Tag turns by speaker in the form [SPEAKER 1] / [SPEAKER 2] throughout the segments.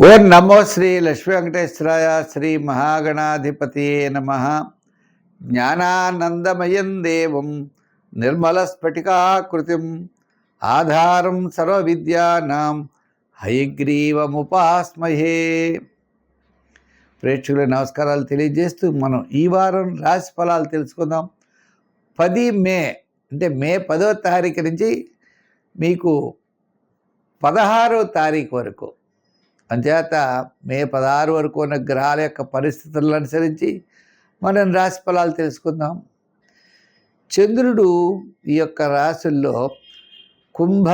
[SPEAKER 1] ఓం నమో శ్రీ లక్ష్మీ వెంకటేశ్వరాయ. శ్రీ మహాగణాధిపతియే నమః. జ్ఞానానందమయం దేవం నిర్మలస్ఫటికాకృతిం ఆధారం సర్వవిద్యానాం హయగ్రీవముపాస్మహే. ప్రేక్షకుల నమస్కారాలు తెలియజేస్తూ మనం ఈ వారం రాశి ఫలాలు తెలుసుకుందాం. 10 మే అంటే మే 10వ తారీఖు నుంచి మీకు 16వ తారీఖు వరకు, అంచేత మే 16 వరకు ఉన్న గ్రహాల యొక్క పరిస్థితులను అనుసరించి మనం రాశి ఫలాలు తెలుసుకుందాం. చంద్రుడు ఈ యొక్క రాశుల్లో కుంభ,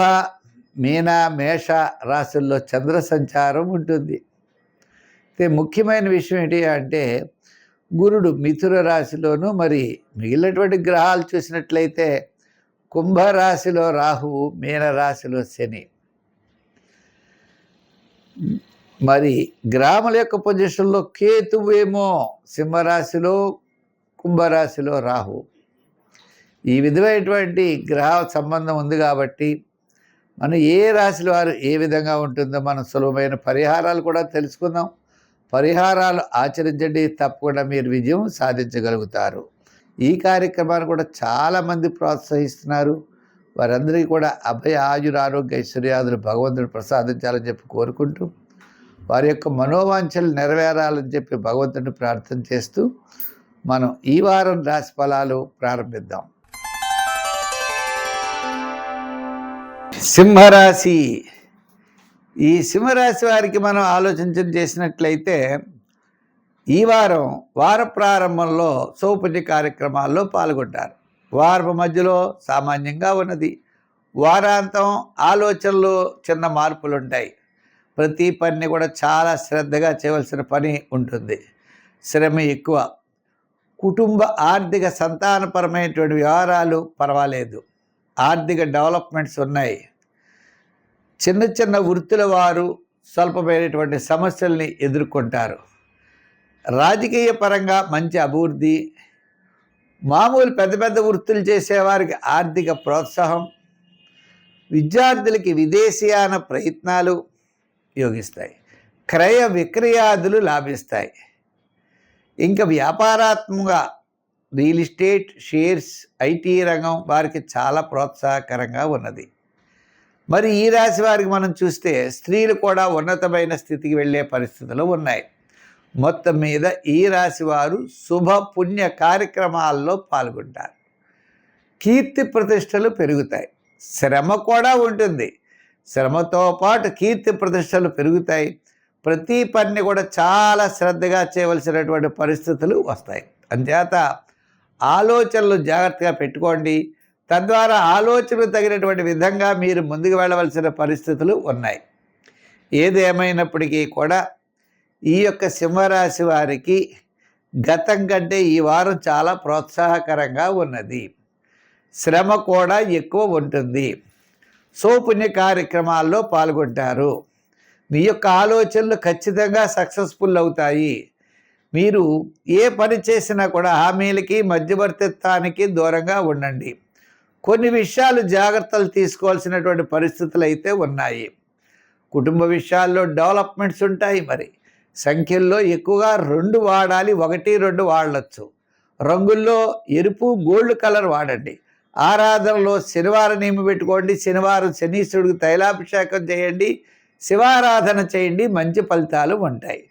[SPEAKER 1] మీన, మేష రాశుల్లో చంద్ర సంచారం ఉంటుంది. అయితే ముఖ్యమైన విషయం ఏంటి అంటే గురుడు మిథున రాశిలోను, మరి మిగిలినటువంటి గ్రహాలు చూసినట్లయితే కుంభరాశిలో రాహువు, మీన రాశిలో శని. మరి గ్రహముల యొక్క పొజిషన్లో కేతువేమో సింహరాశిలో, కుంభరాశిలో రాహు. ఈ విధమైనటువంటి గ్రహ సంబంధం ఉంది కాబట్టి మనం ఏ రాశిలో వారు ఏ విధంగా ఉంటుందో మనం సులభమైన పరిహారాలు కూడా తెలుసుకుందాం. పరిహారాలు ఆచరించండి, తప్పకుండా మీరు విజయం సాధించగలుగుతారు. ఈ కార్యక్రమాన్ని కూడా చాలామంది ప్రోత్సహిస్తున్నారు. వారందరికీ కూడా అభయ ఆయుర ఆరోగ్య ఐశ్వర్యాదులు భగవంతుడు ప్రసాదించాలని చెప్పి కోరుకుంటూ, వారి యొక్క మనోవాంఛలు నెరవేరాలని చెప్పి భగవంతుడిని ప్రార్థన చేస్తూ మనం ఈ వారం రాశి ఫలాలు ప్రారంభిద్దాం. సింహరాశి. ఈ సింహరాశి వారికి మనం ఆలోచన చేసినట్లయితే ఈ వార ప్రారంభంలో సౌపర్య కార్యక్రమాల్లో పాల్గొంటారు. వారం మధ్యలో సామాన్యంగా ఉన్నది. వారాంతం ఆలోచనలు చిన్న మార్పులు ఉంటాయి. ప్రతి పని కూడా చాలా శ్రద్ధగా చేయవలసిన పని ఉంటుంది. శ్రమ ఎక్కువ. కుటుంబ ఆర్థిక సంతానపరమైనటువంటి వ్యవహారాలు పర్వాలేదు, ఆర్థిక డెవలప్మెంట్స్ ఉన్నాయి. చిన్న చిన్న వృత్తుల వారు స్వల్పమైనటువంటి సమస్యల్ని ఎదుర్కొంటారు. రాజకీయ పరంగా మంచి అభివృద్ధి. మామూలు పెద్ద పెద్ద వృత్తులు చేసేవారికి ఆర్థిక ప్రోత్సాహం. విద్యార్థులకి విదేశీయాన ప్రయత్నాలు యోగిస్తాయి. క్రయ విక్రయాదులు లాభిస్తాయి. ఇంకా వ్యాపారాత్మకంగా రియల్ ఎస్టేట్, షేర్స్, ఐటీ రంగం వారికి చాలా ప్రోత్సాహకరంగా ఉన్నది. మరి ఈ రాశి వారికి మనం చూస్తే స్త్రీలు కూడా ఉన్నతమైన స్థితికి వెళ్ళే పరిస్థితులు ఉన్నాయి. మొత్తం మీద ఈ రాశి వారు శుభ పుణ్య కార్యక్రమాల్లో పాల్గొంటారు. కీర్తి ప్రతిష్టలు పెరుగుతాయి. శ్రమ కూడా ఉంటుంది. శ్రమతో పాటు కీర్తి ప్రతిష్టలు పెరుగుతాయి. ప్రతి పని కూడా చాలా శ్రద్ధగా చేయవలసినటువంటి పరిస్థితులు వస్తాయి. అంచేత ఆలోచనలు జాగ్రత్తగా పెట్టుకోండి. తద్వారా ఆలోచనలు తగినటువంటి విధంగా మీరు ముందుకు వెళ్ళవలసిన పరిస్థితులు ఉన్నాయి. ఏదేమైనప్పటికీ కూడా ఈ యొక్క సింహరాశి వారికి గతం కంటే ఈ వారం చాలా ప్రోత్సాహకరంగా ఉన్నది. శ్రమ కూడా ఎక్కువ ఉంటుంది. సౌపుణ్య కార్యక్రమాల్లో పాల్గొంటారు. మీ యొక్క ఆలోచనలు ఖచ్చితంగా సక్సెస్ఫుల్ అవుతాయి. మీరు ఏ పని చేసినా కూడా హామీలకి, మధ్యవర్తిత్వానికి దూరంగా ఉండండి. కొన్ని విషయాలు జాగ్రత్తలు తీసుకోవాల్సినటువంటి పరిస్థితులు అయితే ఉన్నాయి. కుటుంబ విషయాల్లో డెవలప్మెంట్స్ ఉంటాయి. మరి సంఖ్యల్లో ఎక్కువగా 2 వాడాలి, 1, 2 వాడవచ్చు. రంగుల్లో ఎరుపు, గోల్డ్ కలర్ వాడండి. ఆరాధనలో శనివారం నియమం పెట్టుకోండి. శనివారం శనీశ్వరుడికి తైలాభిషేకం చేయండి, శివారాధన చేయండి, మంచి ఫలితాలు ఉంటాయి.